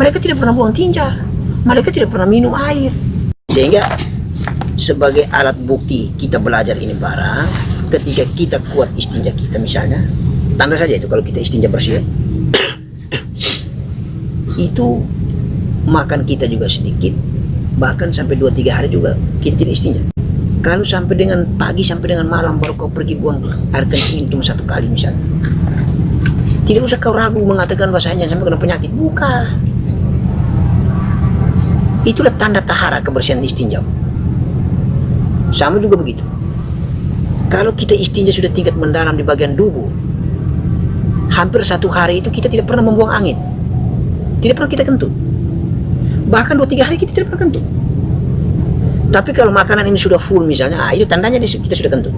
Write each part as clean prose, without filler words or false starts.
Mereka tidak pernah buang tinja, mereka tidak pernah minum air. Sehingga sebagai alat bukti kita belajar ini barang, ketika kita kuat istinja kita misalnya, tanda saja itu kalau kita istinja bersih, itu makan kita juga sedikit, bahkan sampai 2-3 hari juga kita tidak istinja. Kalau sampai dengan pagi sampai dengan malam baru kau pergi buang air kencing cuma 1 kali misalnya, tidak usah kau ragu mengatakan bahasanya sampai kena penyakit, bukan. Itulah tanda tahara kebersihan istinja. Sama juga begitu. Kalau kita istinja sudah tingkat mendalam di bagian tubuh, hampir 1 hari itu kita tidak pernah membuang angin, tidak pernah kita kentut. Bahkan 2-3 hari kita tidak pernah kentut. Tapi kalau makanan ini sudah full misalnya, itu tandanya kita sudah kentut.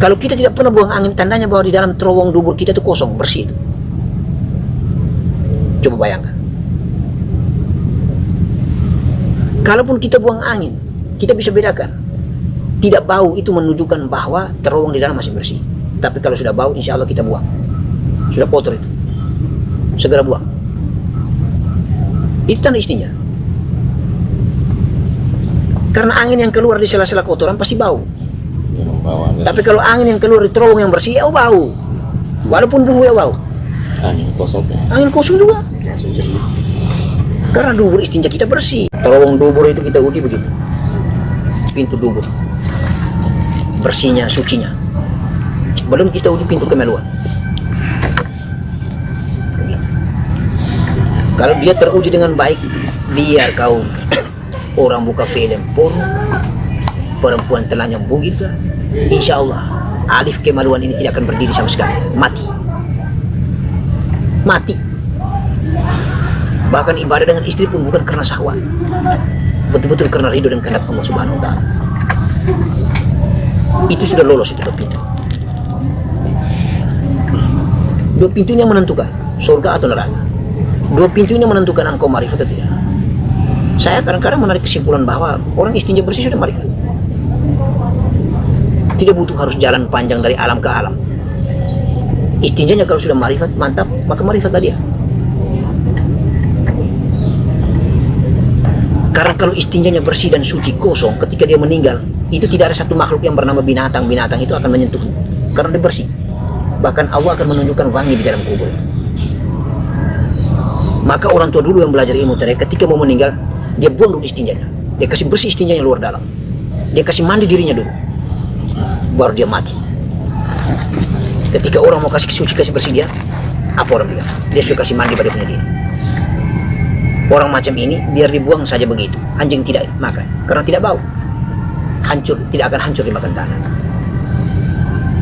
Kalau kita tidak pernah buang angin, tandanya bahwa di dalam terowong dubur kita itu kosong, bersih itu. Coba bayangkan. Kalaupun kita buang angin, kita bisa bedakan. Tidak bau itu menunjukkan bahwa terowong di dalam masih bersih. Tapi kalau sudah bau, insya Allah kita buang. Sudah kotor itu, segera buang. Itu tanda istinja. Karena angin yang keluar di sela-sela kotoran pasti bau. Tapi kalau angin yang keluar di terowong yang bersih, ya bau. Walaupun buhu ya bau. Angin kosong. Angin kosong juga. Karena dubur istinja kita bersih. Terowong dubur itu kita uji begitu. Pintu dubur, bersihnya, sucinya. Belum kita uji pintu kemaluan. Kalau dia teruji dengan baik, biar kau orang buka film porno, perempuan telanjang bugil, insya Allah alif kemaluan ini tidak akan berdiri sama sekali, mati. Bahkan ibadah dengan istri pun bukan karena syahwat, betul-betul karena ridho dan kehendak Allah Subhanahu wa Ta'ala. Itu sudah lolos itu 2 pintu. 2 pintu ini yang menentukan surga atau neraka. 2 pintu ini menentukan engkau marifat atau tidak. Saya kadang-kadang menarik kesimpulan bahwa orang istinja bersih sudah marifat. Tidak butuh harus jalan panjang dari alam ke alam. Istinjanya kalau sudah marifat, mantap, maka marifatlah dia. Karena kalau istinjanya bersih dan suci, kosong, ketika dia meninggal, itu tidak ada satu makhluk yang bernama binatang. Binatang itu akan menyentuhnya, karena dia bersih. Bahkan Allah akan menunjukkan wangi di dalam kubur. Maka orang tua dulu yang belajar ilmu tadi, ketika mau meninggal, dia buang dulu istinjanya. Dia kasih bersih istinjanya luar dalam. Dia kasih mandi dirinya dulu, baru dia mati. Ketika orang mau kasih suci, kasih bersih dia, apa orang bilang? Dia sudah kasih mandi pada punya dia. Orang macam ini biar dibuang saja begitu, anjing tidak makan karena tidak bau, hancur, tidak akan hancur dimakan tanah.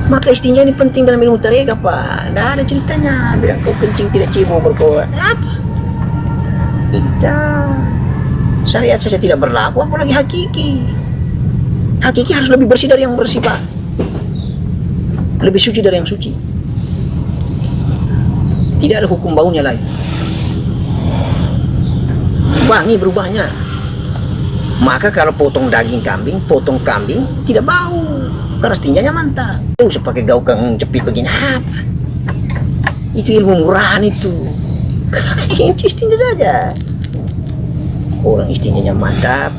Maka istinja ini penting dalam ilmu tarekat, Pak. Tidak ada ceritanya bilang kau kencing tidak cebok berkoar apa, tidak. Syariat saja tidak berlaku, apalagi hakiki. Hakiki harus lebih bersih dari yang bersih, Pak, lebih suci dari yang suci. Tidak ada hukum baunya lagi, wangi berubahnya. Maka kalau potong daging kambing, potong kambing tidak bau karena istinjanya mantap. Tidak usah pakai gaukang jepit begini apa. Itu ilmu murahan itu. Karena istinja saja. Orang istinjanya mantap,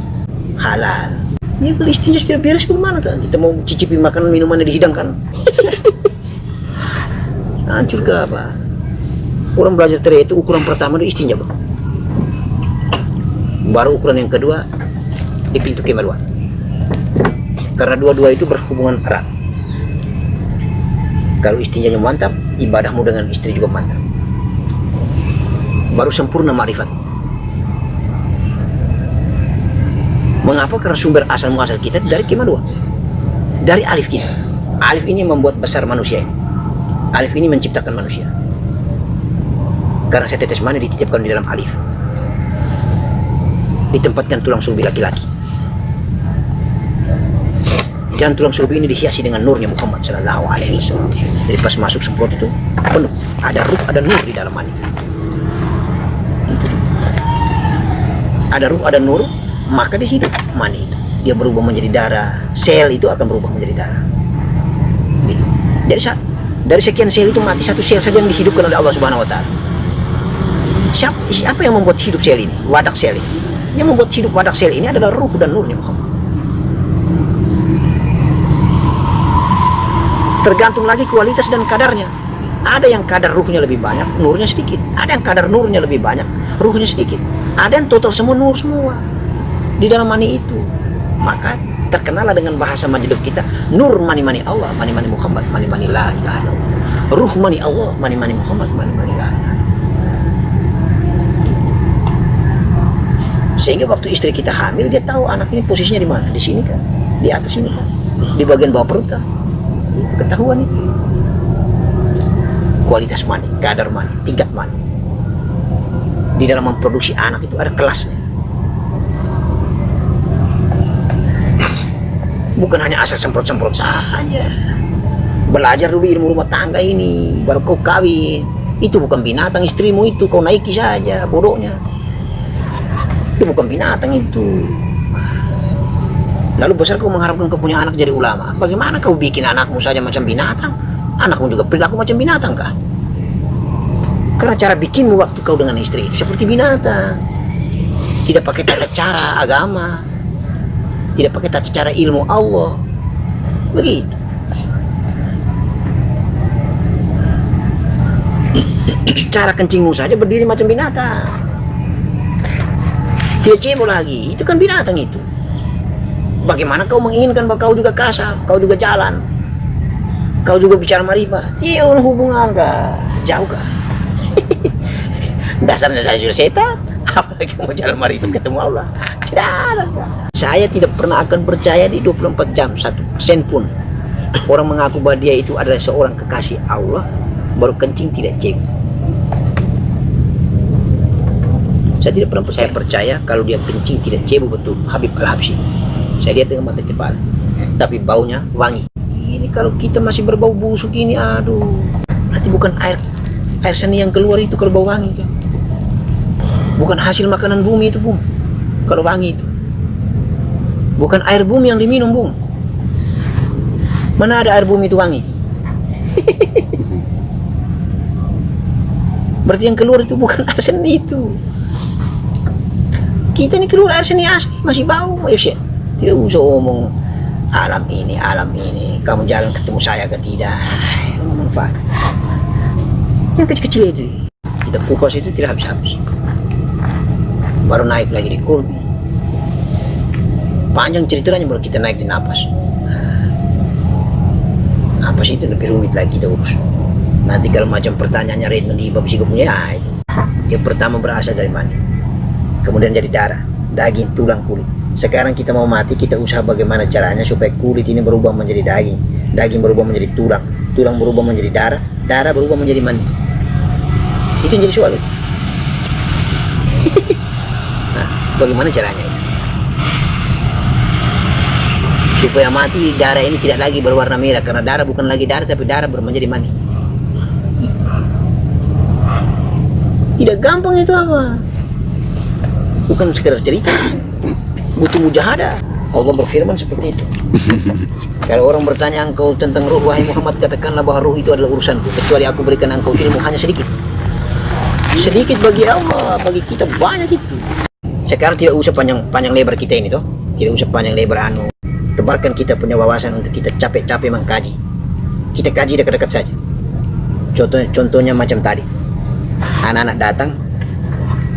halal. Ini kalau istinja sudah beres bagaimana kan? Kita mau cicipi makanan minuman yang dihidangkan. Hancur ke apa? Orang belajar teriak itu ukuran pertama itu istinja, Bang. Baru ukuran yang kedua di pintu kemaluan. Karena dua-dua itu berhubungan erat. Kalau istinjanya mantap, ibadahmu dengan istri juga mantap. Baru sempurna ma'rifat. Mengapa? Karena sumber asal muasal kita dari kemaluan, dari alif kita. Alif ini membuat besar manusia. Alif ini menciptakan manusia. Karena setetes mani dititipkan di dalam alif, ditempatkan tulang sulbi laki-laki, dan tulang sulbi ini dihiasi dengan nurnya Muhammad Sallallahu Alaihi Wasallam. Jadi pas masuk semprot itu penuh, ada ruh, ada nur di dalam mani. Ada ruh, ada nur, maka dia hidup mani itu. Dia berubah menjadi darah. Sel itu akan berubah menjadi darah. Gitu. Dari sekian sel itu mati satu sel saja yang dihidupkan oleh Allah Subhanahu Wa Taala. Siapa yang membuat hidup sel ini, wadak sel ini? Yang membuat hidup wadak sel ini adalah ruh dan nurnya Muhammad. Tergantung lagi kualitas dan kadarnya. Ada yang kadar ruhnya lebih banyak, nurnya sedikit. Ada yang kadar nurnya lebih banyak, ruhnya sedikit. Ada yang total semua nur semua di dalam mani itu. Maka terkenalah dengan bahasa majdub kita, nur mani-mani Allah, mani-mani Muhammad, mani-mani la ilaha illallah. Ruh mani Allah, mani-mani Muhammad, mani-mani la ilaha. Sehingga waktu istri kita hamil, dia tahu anak ini posisinya di mana, di sini kan, di atas ini kan, di bagian bawah perut kan. Itu ketahuan itu. Kualitas mani, kadar mani, tingkat mani. Di dalam memproduksi anak itu ada kelasnya. Bukan hanya asal semprot-semprot saja. Belajar dulu ilmu rumah tangga ini, baru kau kawin. Itu bukan binatang istrimu itu, kau naiki saja, bodohnya. Itu bukan binatang itu. Lalu besar kau mengharapkan kau punya anak jadi ulama. Bagaimana kau bikin anakmu saja macam binatang? Anakmu juga perilaku macam binatang kah? Karena cara bikinmu waktu kau dengan istri itu seperti binatang. Tidak pakai tata cara agama, tidak pakai tata cara ilmu Allah. Begitu. Cara kencingmu saja berdiri macam binatang. Tidak cebol lagi, itu kan binatang itu. Bagaimana kau menginginkan bahwa kau juga kasar, kau juga jalan, kau juga bicara marifat? Iya, hubungan kah? Jauh kah? Dasarnya saya sudah setan, apalagi mau jalan marifat ketemu Allah? Tidak ada. Saya tidak pernah akan percaya di 24 jam 1% pun orang mengaku bahwa dia itu adalah seorang kekasih Allah baru kencing tidak cebol. Saya tidak pernah percaya kalau dia kencing tidak cebol betul Habib Al-Habsyi. Saya lihat dengan mata kepala, tapi baunya wangi. Ini kalau kita masih berbau busuk ini, aduh, berarti bukan air seni yang keluar itu kalau bau wangi kan? Bukan hasil makanan bumi itu, Bung. Kalau wangi itu bukan air bumi yang diminum, Bung. Mana ada air bumi itu wangi? Berarti yang keluar itu bukan air seni itu. Kita ini keluar air seni asli masih bau, ya. Tidak usah omong alam ini, kamu jalan ketemu saya ke tidak, manfaat. Yang kecil-kecil itu kita kupas itu tidak habis-habis, baru naik lagi di kurbi. Panjang ceritanya baru kita naik di napas. Napas itu lebih rumit lagi kita urus. Nanti kalau macam pertanyaannya Redmond di bab psikologi, ya itu yang pertama berasal dari mana, kemudian jadi darah, daging, tulang, kulit. Sekarang kita mau mati, kita usaha bagaimana caranya supaya kulit ini berubah menjadi daging, daging berubah menjadi tulang, tulang berubah menjadi darah, darah berubah menjadi mani. Itu yang jadi soal itu. Nah, bagaimana caranya itu? Supaya mati darah ini tidak lagi berwarna merah, karena darah bukan lagi darah tapi darah menjadi mani. Tidak gampang itu apa? Bukan sekedar cerita, butuh mujahadah. Allah berfirman seperti itu. Kalau orang bertanya engkau tentang ruh, wahai Muhammad, katakanlah bahwa ruh itu adalah urusanku, kecuali aku berikan engkau ilmu hanya sedikit. Sedikit bagi Allah, bagi kita banyak itu. Sekarang tidak usah panjang lebar kita ini toh, tidak usah panjang lebar tebarkan kita punya wawasan untuk kita capek-capek mengkaji. Kita kaji dekat-dekat saja. Contohnya macam tadi, anak-anak datang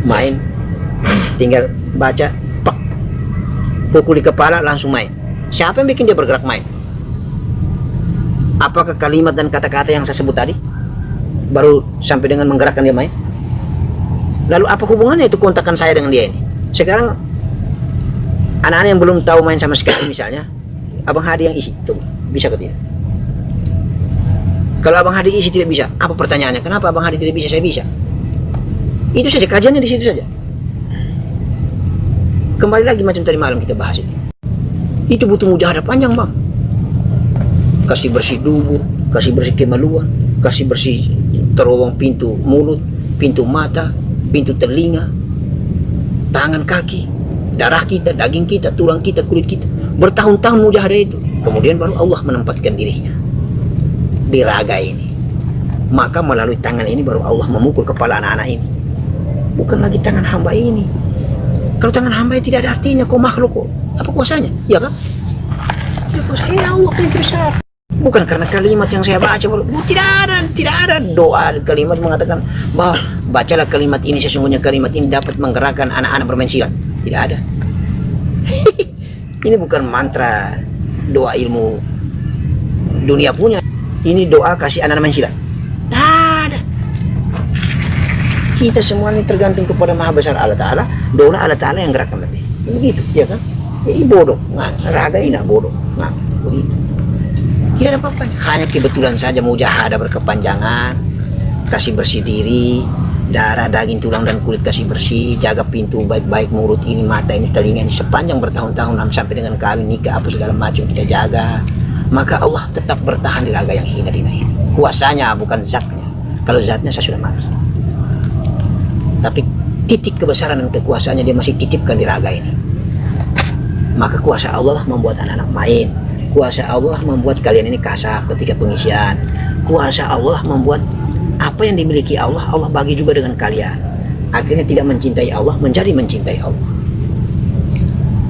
main, tinggal baca, pak, pukul di kepala langsung main. Siapa yang bikin dia bergerak main? Apakah kalimat dan kata-kata yang saya sebut tadi baru sampai dengan menggerakkan dia main? Lalu apa hubungannya itu kontakan saya dengan dia ini? Sekarang anak-anak yang belum tahu main sama sekali, misalnya Abang Hadi yang isi, coba bisa ke tidak? Kalau Abang Hadi isi tidak bisa, apa pertanyaannya? Kenapa Abang Hadi tidak bisa, saya bisa? Itu saja, kajiannya di situ saja. Kembali lagi macam tadi malam kita bahas itu butuh mujahadah panjang, Bang. Kasih bersih dubur, kasih bersih kemaluan, kasih bersih terowong pintu mulut, pintu mata, pintu telinga, tangan, kaki, darah kita, daging kita, tulang kita, kulit kita. Bertahun-tahun mujahadah itu. Kemudian baru Allah menempatkan dirinya di raga ini. Maka melalui tangan ini baru Allah memukul kepala anak-anak ini. bukan lagi tangan hamba ini. Kalau tangan hamba ini tidak ada artinya, kok makhluk kok apa kuasanya, ya kan? Ya kuasanya Allah yang besar. Bukan karena kalimat yang saya baca, tidak ada doa kalimat mengatakan bahwa bacalah kalimat ini, sesungguhnya kalimat ini dapat menggerakkan anak-anak bermain silat. Tidak ada. Ini bukan mantra doa ilmu dunia punya. Ini doa kasih anak-anak main silat. Tidak ada. Kita semua ini tergantung kepada Maha Besar Allah Ta'ala. Doa Allah Ta'ala yang gerakkan lebih. Begitu, ya kan? Ini bodoh, raga ini bodoh, begitu. Tidak ada apa-apa, hanya kebetulan saja mujahadah berkepanjangan, kasih bersih diri, darah, daging, tulang, dan kulit kasih bersih, jaga pintu baik-baik, mulut ini, mata ini, telinga ini, sepanjang bertahun-tahun sampai dengan kawin, nikah, apa segala macam kita jaga, maka Allah tetap bertahan di raga yang hina ini. Kuasanya bukan zatnya. Kalau zatnya saya sudah mati. Tapi titik kebesaran dan kekuasaannya dia masih titipkan di raga ini. Maka kuasa Allah membuat anak-anak main. Kuasa Allah membuat kalian ini kasar ketika pengisian. Kuasa Allah membuat apa yang dimiliki Allah, Allah bagi juga dengan kalian. Akhirnya tidak mencintai Allah, menjadi mencintai Allah.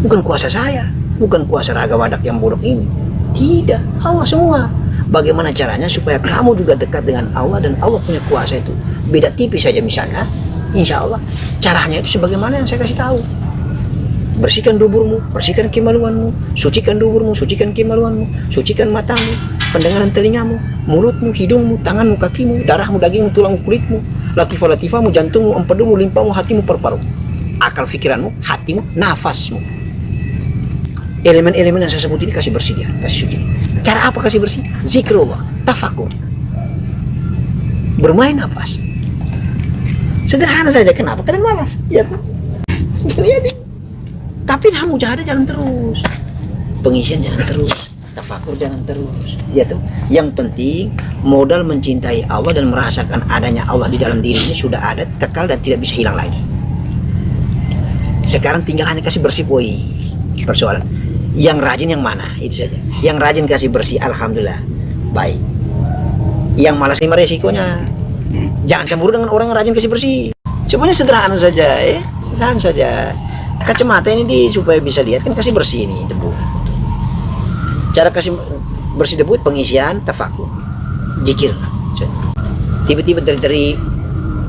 Bukan kuasa saya, bukan kuasa raga wadak yang bodoh ini. Tidak, Allah semua. Bagaimana caranya supaya kamu juga dekat dengan Allah dan Allah punya kuasa itu. Beda tipis saja misalnya, insya Allah caranya itu sebagaimana yang saya kasih tahu. Bersihkan duburmu, bersihkan kemaluanmu, sucikan duburmu, sucikan kemaluanmu, sucikan matamu, pendengaran telingamu, mulutmu, hidungmu, tanganmu, kakimu, darahmu, dagingmu, tulangmu, kulitmu, latifah-latifahmu, jantungmu, empedumu, limpamu, hatimu, paru-paru, akal pikiranmu, hatimu, nafasmu. Elemen-elemen yang saya sebut ini kasih bersih dia, kasih suci. Cara apa kasih bersih? Zikrullah, tafakur, bermain nafas. Sederhana saja, kenapa? Karena malas, ya kan? Lihat. Tapi mujahadah jalan terus, pengisian jalan terus, tafakur jalan terus, ya tuh. Yang penting modal mencintai Allah dan merasakan adanya Allah di dalam dirinya sudah ada, kekal dan tidak bisa hilang lagi. Sekarang tinggal hanya kasih bersih poi. Persoalan yang rajin yang mana, itu saja. Yang rajin kasih bersih, alhamdulillah baik. Yang malas lima resikonya. Jangan cemburu dengan orang yang rajin kasih bersih. Semuanya sederhana saja, sederhana saja. Kacamata ini supaya bisa lihat kan kasih bersih ini debu. Cara kasih bersih debu pengisian, tafakur, zikir. Tiba-tiba dari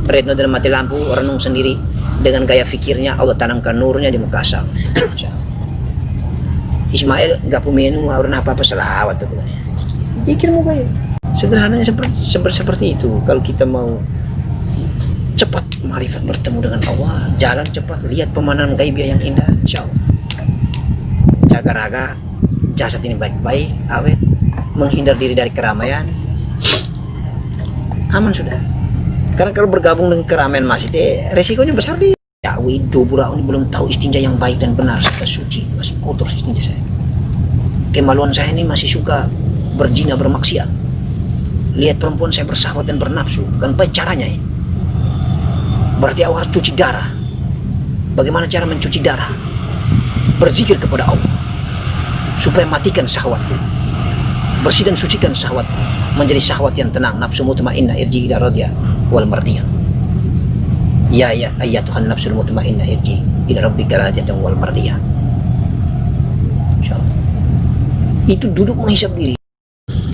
retno dan mati lampu renung sendiri dengan gaya fikirnya Allah tanamkan nurnya di muka asal. Ismail nggak punya warna apa-apa selawat tuh. Zikir muka ya. Sederhananya seperti itu. Kalau kita mau cepat marifat bertemu dengan Allah, jalan cepat, lihat pemandangan gaibiyah yang indah, insya Allah. Jaga raga jasad ini baik-baik, awet, menghindar diri dari keramaian, aman sudah. Karena kalau bergabung dengan keramaian masih resikonya besar di. Ya widu burau ini belum tahu istinja yang baik dan benar, serta suci, masih kotor istinja saya. Kemaluan saya ini masih suka berzina, bermaksiat. Lihat perempuan saya bersahabat dan bernafsu, kan baik caranya ya. Berarti awak harus cuci darah. Bagaimana cara mencuci darah? Berzikir kepada Allah supaya matikan syahwatku, bersih dan sucikan syahwat, menjadi syahwat yang tenang, nafsu mutmainnah irji ila radiyah wal mardiyah. Ya ayyatuhan nafsul mutmainnah irji ila rabbika radiyatan wal mardiyah. Insyaallah. Itu duduk menghisap diri.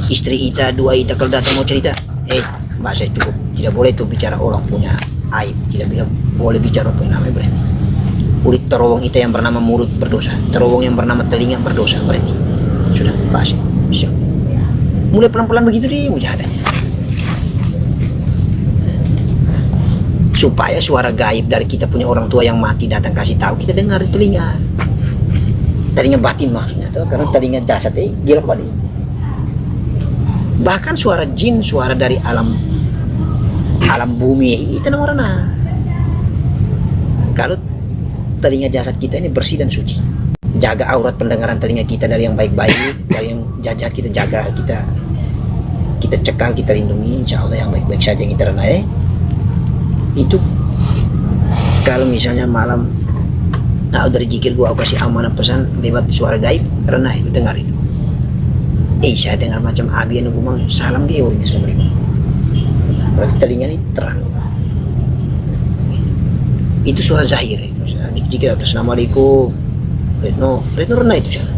Istri kita, dua kita kalau datang mau cerita, bahasa cukup. Tidak boleh itu bicara orang punya aib, tidak boleh bicara apa yang namanya berhenti. Ulit terowong kita yang bernama mulut berdosa, terowong yang bernama telinga berdosa, berhenti. Sudah bahas bisa. Mulai pelan-pelan begitu deh mujahadahnya. Supaya suara gaib dari kita punya orang tua yang mati datang kasih tahu, kita dengar di telinga. Telinga batin maksudnya tuh, karena telinga jasad dia lupa deh. Bahkan suara jin, suara dari alam bumi ini tenang warna. Kalau telinga jasad kita ini bersih dan suci, jaga aurat pendengaran telinga kita dari yang baik-baik, dari yang jahat kita jaga, kita cekal, kita lindungi, insya Allah yang baik-baik saja yang kita renai. Itu kalau misalnya malam dari zikir gua aku kasih amanah pesan lewat suara gaib, renah itu dengar itu. Saya dengar macam abi anu gumang salam dia urusnya Assalamualaikum. Berarti telinga ini terang. itu suara zahir. Jika Assalamualaikum, Retno rendah itu sana.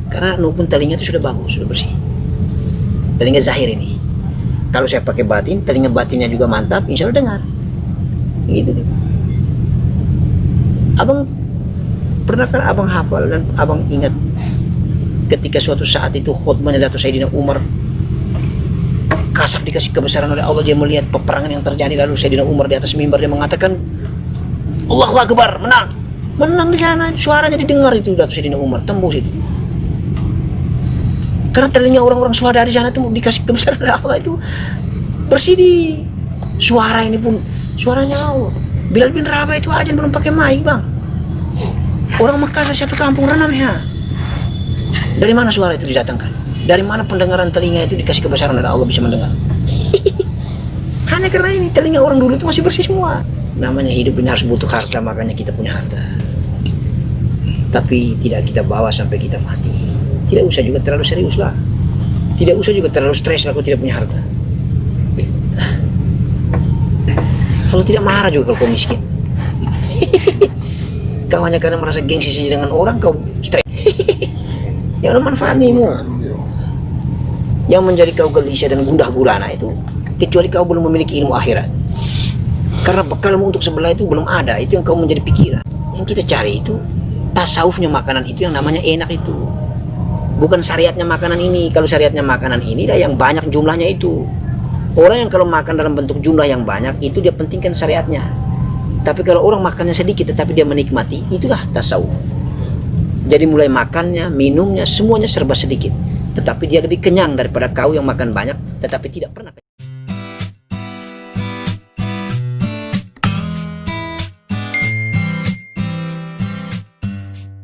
Karena pun telinga itu sudah bagus, sudah bersih. Telinga zahir ini. Kalau saya pakai batin, telinga batinnya juga mantap, insya Allah dengar. Gitu deh. Abang pernah kan abang hafal dan abang ingat ketika suatu saat itu khutbahnya Datuk Sayyidina Umar kasaf dikasih kebesaran oleh Allah, dia melihat peperangan yang terjadi, lalu Sayyidina Umar di atas mimbar dia mengatakan Allahu Akbar, menang di sana, suaranya didengar itu Datuk Sayyidina Umar, tembus itu. Karena telinga orang-orang suara di sana itu dikasih kebesaran oleh Allah, itu bersih di suara ini pun suaranya Allah. Bilal bin Rabah itu aja belum pakai mic bang. Orang Makassar satu kampung renam ya. Dari mana suara itu didatangkan? Dari mana pendengaran telinga itu dikasih kebesaran oleh Allah bisa mendengar? Hanya karena ini telinga orang dulu itu masih bersih semua. Namanya hidup ini harus butuh harta, makanya kita punya harta. Tapi tidak kita bawa sampai kita mati. Tidak usah juga terlalu serius lah. Tidak usah juga terlalu stres aku tidak punya harta. Kalau tidak marah juga kalau kau miskin. Kau hanya karena merasa gengsi saja dengan orang kau stres. Yang ada manfaatmu. Yang menjadi kau gelisah dan gundah gulana itu kecuali kau belum memiliki ilmu akhirat. Karena bekalmu untuk sebelah itu belum ada, itu yang kau menjadi pikiran. Yang kita cari itu tasawufnya makanan itu yang namanya enak itu. Bukan syariatnya makanan ini. Kalau syariatnya makanan ini dah yang banyak jumlahnya itu. Orang yang kalau makan dalam bentuk jumlah yang banyak itu dia pentingkan syariatnya. Tapi kalau orang makannya sedikit tetapi dia menikmati, itulah tasawuf. Jadi mulai makannya, minumnya, semuanya serba sedikit. Tetapi dia lebih kenyang daripada kau yang makan banyak tetapi tidak pernah